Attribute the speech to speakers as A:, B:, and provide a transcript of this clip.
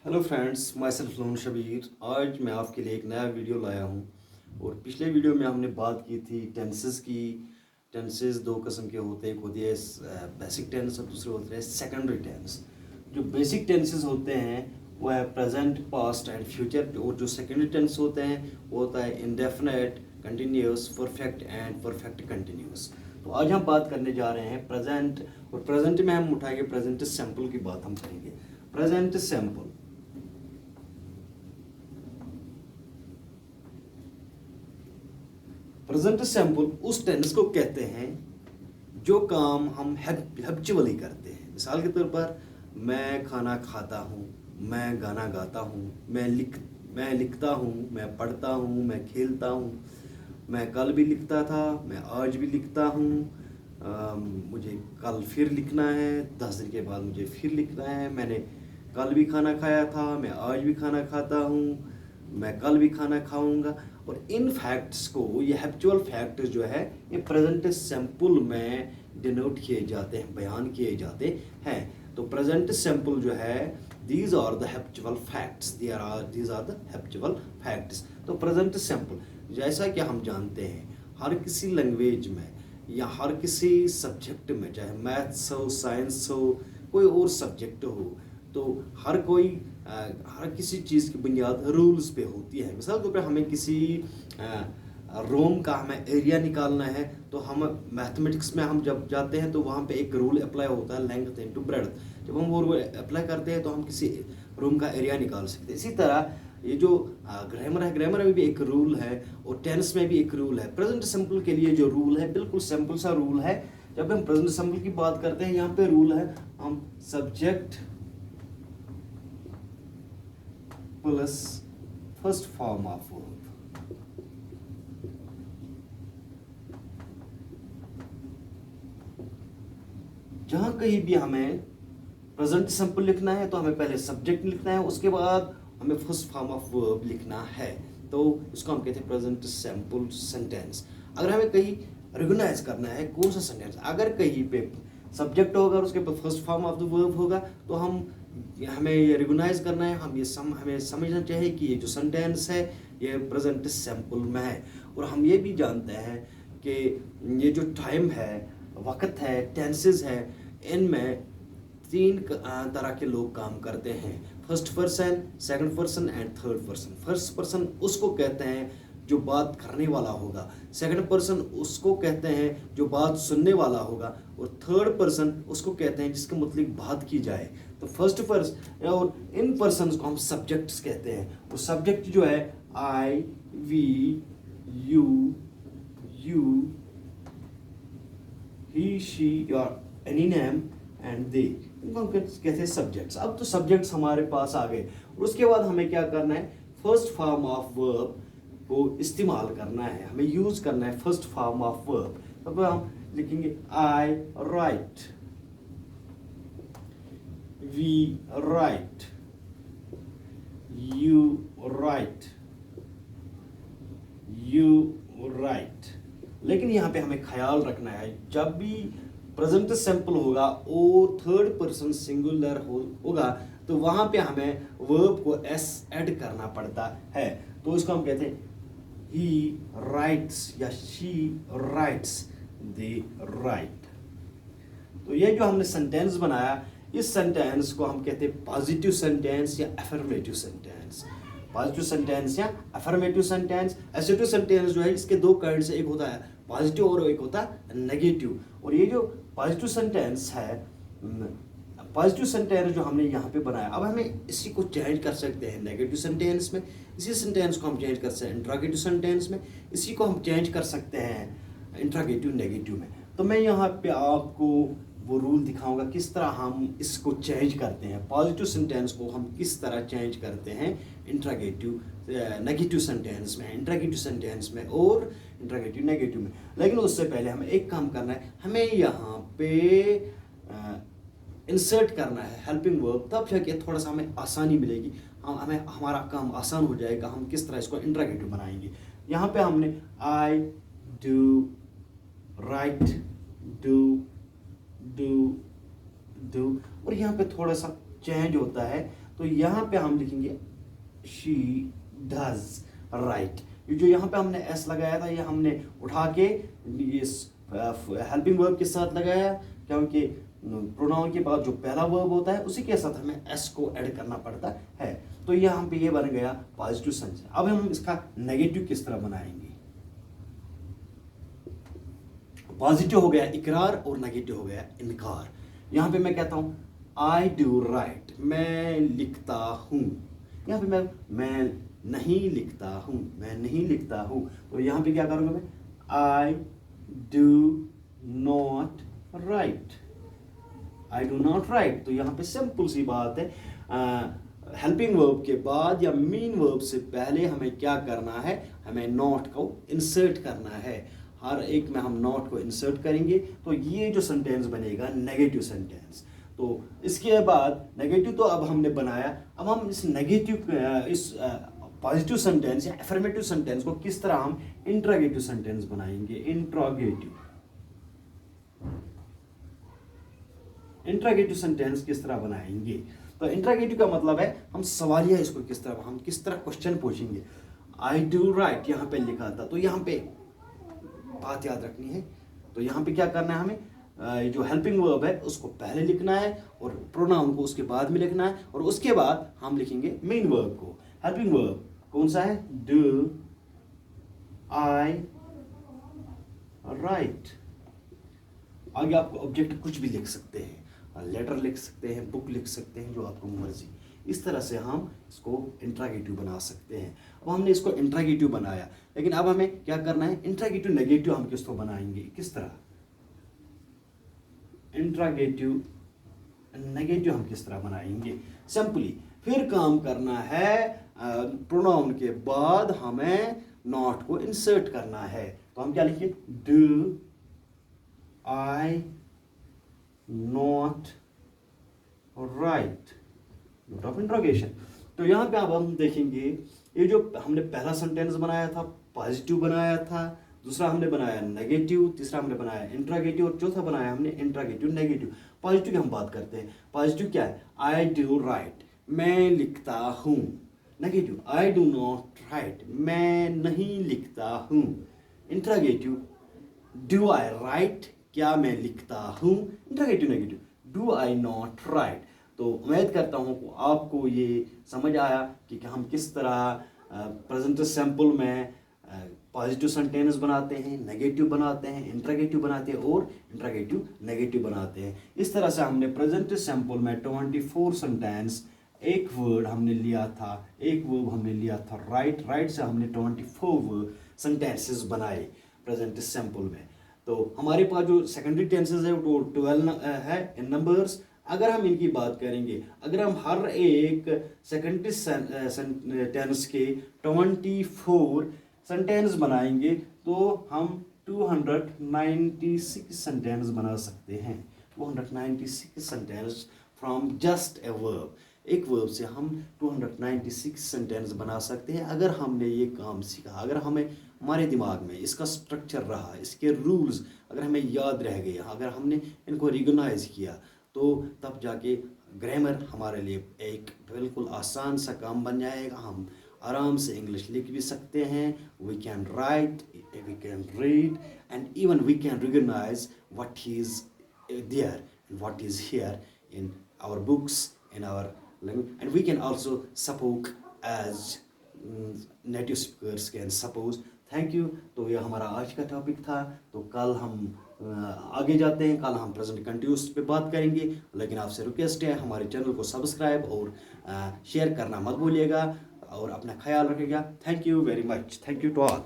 A: Hello friends, myself Lone Shabir. आज मैं आपके लिए एक नया वीडियो लाया हूँ। और पिछले वीडियो में हमने बात की थी टेंसेस की। टेंसेस दो किस्म के होते हैं, एक होती है बेसिक टेंस और दूसरे होते हैं सेकेंडरी टेंस। जो बेसिक टेंसेस होते हैं वो है प्रेजेंट, पास्ट एंड फ्यूचर। और जो सेकेंडरी टेंस होते हैं वो होता है indefinite, continuous, perfect and perfect continuous. तो आज हम बात करने जा रहे हैं प्रेजेंट। और प्रेजेंट में हम उठाएंगे प्रेजेंट सिंपल की बात हम करेंगे। प्रेजेंट सिंपल, प्रेजेंट सिंपल उस टेंस को कहते हैं जो काम हम हैबिचुअली करते हैं। मिसाल के तौर पर मैं खाना खाता हूँ, मैं गाना गाता हूँ, मैं लिखता हूँ, मैं पढ़ता हूँ, मैं खेलता हूँ, मैं कल भी लिखता था, मैं आज भी लिखता हूँ, मुझे कल फिर लिखना है, 10 दिन के बाद मुझे फिर लिखना है, मैंने कल भी खाना खाया था, मैं आज भी खाना खाता हूँ, मैं कल भी खाना खाऊंगा। और इन फैक्ट्स को, ये हैबिचुअल फैक्ट्स जो है, ये प्रेजेंट सिंपल में डिनोट किए जाते हैं, बयान किए जाते हैं। तो प्रेजेंट सिंपल जो है, these are the habitual facts, these are the habitual facts. तो प्रेजेंट सिंपल, जैसा कि हम जानते हैं, हर किसी लैंग्वेज में या हर किसी सब्जेक्ट में, चाहे मैथ्स हो, साइंस हो, कोई और सब्जेक्ट हो, तो हर किसी चीज़ की बुनियाद रूल्स पे होती है। मिसाल के तौर पर हमें किसी रोम का हमें एरिया निकालना है, तो हम मैथमेटिक्स में हम जब जाते हैं तो वहाँ पे एक रूल अप्लाई होता है, लेंथ इनटू ब्रेड्थ। जब हम वो रूल अप्लाई करते हैं तो हम किसी रूम का एरिया निकाल सकते हैं। इसी तरह ये जो ग्रामर है, ग्रामर में भी एक रूल है और टेंस में भी एक रूल है। प्रेजेंट सिंपल के लिए जो रूल है, बिल्कुल सिंपल सा रूल है। जब हम प्रेजेंट सिंपल की बात करते हैं, यहाँ पे रूल है, हम subject plus first form of verb. जहां कहीं भी हमें प्रेजेंट सिंपल लिखना है तो हमें पहले सब्जेक्ट लिखना है, उसके बाद हमें फर्स्ट फॉर्म ऑफ वर्ब लिखना है। तो इसको हम कहते हैं प्रेजेंट सिंपल सेंटेंस। अगर हमें कहीं रिकॉग्नाइज करना है कौन सा सेंटेंस, अगर कहीं पे सब्जेक्ट होगा और उसके बाद first form of the verb होगा, तो हमें ये रिकॉग्नाइज करना है, हमें समझना चाहिए कि ये जो सेंटेंस है ये प्रेजेंट सिंपल में है। और हम ये भी जानते हैं कि ये जो टाइम है, वक्त है, टेंसेस है, इनमें तीन तरह के लोग काम करते हैं। First person, second person and third person. First person उसको कहते हैं जो बात करने वाला होगा, सेकंड पर्सन उसको कहते हैं जो बात सुनने वाला होगा, और थर्ड पर्सन उसको कहते हैं जिसके मतलब बात की जाए। तो फर्स्ट पर्सन और इन पर्सन को हम सब्जेक्ट्स कहते हैं। वो सब्जेक्ट जो है आई, वी, यू, ही, शी और एनी नेम एंड दे, इनको हम कहते हैं सब्जेक्ट्स। अब तो सब्जेक्ट्स हमारे पास आ गए, और उसके बाद हमें क्या करना है, फर्स्ट फॉर्म ऑफ वर्ब को इस्तेमाल करना है, हमें यूज करना है फर्स्ट फॉर्म ऑफ वर्ब। तब हम लिखेंगे I write, we write, you write, you write. लेकिन यहाँ पे हमें ख्याल रखना है, जब भी प्रेजेंट सिंपल होगा और थर्ड पर्सन सिंगुलर होगा, तो वहां पे हमें वर्ब को एस ऐड करना पड़ता है। तो इसको हम कहते हैं ही राइट्स या शी राइट्स, दे राइट। तो ये जो हमने सेंटेंस बनाया, इस सेंटेंस को हम कहते हैं पॉजिटिव सेंटेंस या अफर्मेटिव सेंटेंस। पॉजिटिव सेंटेंस या अफर्मेटिव सेंटेंस। एसेटिव सेंटेंस जो है, इसके दो काइंड से, एक होता है पॉजिटिव और एक होता है नेगेटिव। और ये जो पॉजिटिव सेंटेंस है, पॉजिटिव सेंटेंस जो हमने यहाँ पे बनाया, अब हमें इसी को चेंज कर सकते हैं नेगेटिव सेंटेंस में, इसी सेंटेंस को हम चेंज कर सकते हैं इंट्रोगेटिव सेंटेंस में, इसी को हम चेंज कर सकते हैं इंट्रोगेटिव नेगेटिव में। तो मैं यहाँ पे आपको वो रूल दिखाऊंगा किस तरह हम इसको चेंज करते हैं, पॉजिटिव सेंटेंस को हम किस तरह चेंज करते हैं इंट्रोगेटिव नेगेटिव सेंटेंस में, इंट्रोगेटिव सेंटेंस में और इंट्रोगेटिव नेगेटिव में। लेकिन उससे पहले हमें एक काम करना है, हमें यहाँ पे इंसर्ट करना है हेल्पिंग वर्ब, तब जाके थोड़ा सा हमें आसानी मिलेगी, हमें हमारा काम आसान हो जाएगा। हम किस तरह इसको इंट्रोगेटिव बनाएंगे। यहाँ पे हमने आई डू, राइट, डू, और यहाँ पे थोड़ा सा चेंज होता है, तो यहाँ पे हम लिखेंगे शी डज राइट। ये जो यहाँ पे हमने एस लगाया था, ये हमने उठा के इस हेल्पिंग वर्ब के साथ लगाया, क्योंकि प्रोनाउन के बाद जो पहला वर्ब होता है उसी के साथ हमें एस को ऐड करना पड़ता है। तो यहाँ पे ये बन गया पॉजिटिव सेंस। अब हम इसका नेगेटिव किस तरह बनाएंगे। पॉजिटिव हो गया इकरार और नेगेटिव हो गया इनकार। यहाँ पे मैं कहता हूँ आई डू राइट, मैं लिखता हूँ। यहाँ पे मैं नहीं लिखता हूँ, मैं नहीं लिखता हूँ। तो यहाँ पे क्या करूँगा मैं, I do not right, I do not right. तो यहाँ पे सिंपल सी बात है, हेल्पिंग वर्ब के बाद या मेन वर्ब से पहले हमें क्या करना है, हमें नॉट को इंसर्ट करना है। हर एक में हम नॉट को इंसर्ट करेंगे तो ये जो सेंटेंस बनेगा नेगेटिव सेंटेंस। तो इसके बाद नेगेटिव तो अब हमने बनाया, अब हम इस नेगेटिव इस पॉजिटिव सेंटेंस या अफर्मेटिव सेंटेंस को किस तरह हम इंट्रोगेटिव सेंटेंस बनाएंगे। इंट्रोगेटिव सेंटेंस किस तरह बनाएंगे। तो इंट्रोगेटिव का मतलब है हम सवालिया इसको किस तरह क्वेश्चन पूछेंगे। आई डू राइट यहाँ पे लिखा था, तो यहाँ पे बात याद रखनी है। तो यहाँ पे क्या करना है, हमें जो हेल्पिंग वर्ब है उसको पहले लिखना है और प्रोनाउन को उसके बाद में लिखना है, और उसके बाद हम लिखेंगे मेन वर्ब को। हेल्पिंग वर्ब कौन सा है, डू आई राइट। आगे आपको ऑब्जेक्ट कुछ भी लिख सकते हैं, लेटर लिख सकते हैं, बुक लिख सकते हैं, जो आपको मर्जी। इस तरह से हम इसको इंट्रोगेटिव बना सकते हैं। अब हमने इसको इंट्रोगेटिव बनाया, लेकिन अब हमें क्या करना है, इंट्रोगेटिव नेगेटिव हम किसको बनाएंगे, किस तरह इंट्रोगेटिव नेगेटिव हम किस तरह बनाएंगे। सिंपली फिर काम करना है, प्रोनाउन के बाद हमें नॉट को इंसर्ट करना है। तो हम क्या लिखें, do I not right, note of interrogation. तो यहाँ पे अब हम देखेंगे, ये जो हमने पहला सेंटेंस बनाया था पॉजिटिव बनाया था, दूसरा हमने बनाया नेगेटिव, तीसरा हमने बनाया इंट्रोगेटिव और चौथा बनाया हमने इंट्रोगेटिव नेगेटिव। पॉजिटिव की हम बात करते हैं। पॉजिटिव क्या है, आई डू राइट, मैं लिखता हूँ। Negative, I do not right, मैं नहीं लिखता हूँ। इंट्रोगेटिव, डू आई राइट, क्या मैं लिखता हूँ। Interrogative negative, do I not right. तो उम्मीद करता हूँ कि आपको ये समझ आया कि हम किस तरह प्रेजेंट सिंपल में पॉजिटिव सेंटेंस बनाते हैं, नेगेटिव बनाते हैं, इंट्रोगेटिव बनाते हैं और इंट्रोगेटिव नेगेटिव बनाते हैं। इस तरह से हमने प्रेजेंट सिंपल में 24 सेंटेंस, एक वर्ड हमने लिया था, एक वर्ब हमने लिया था राइट, राइट से हमने 24 सेंटेंसेस बनाए प्रेजेंट सिंपल में। तो हमारे पास जो सेकेंडरी टेंसेस है वो 12 है इन नंबर्स। अगर हम इनकी बात करेंगे, अगर हम हर एक सेकेंडरी टेंस के 24 सेंटेंस बनाएंगे तो हम 296 सेंटेंस बना सकते हैं। 296 sentence from just a verb. एक वर्ब से हम 296 सेंटेंस बना सकते हैं अगर हमने ये काम सीखा, अगर हमें हमारे दिमाग में इसका स्ट्रक्चर रहा, इसके रूल्स अगर हमें याद रह गए, अगर हमने इनको रिकॉग्नाइज किया, तो तब जाके ग्रामर हमारे लिए एक बिल्कुल आसान सा काम बन जाएगा। हम आराम से इंग्लिश लिख भी सकते हैं, we can write, we can read and even we can recognise what is there and what is here in our books, in our language, and we can also suppose as native speakers can suppose। Thank you. तो ये हमारा आज का topic था। तो कल हम आगे जाते हैं, कल हम प्रेजेंट कंटिन्यूस पे बात करेंगे। लेकिन आपसे रिक्वेस्ट है हमारे चैनल को सब्सक्राइब और शेयर करना मत भूलिएगा और अपना ख्याल रखिएगा। Thank you very much. Thank you to all.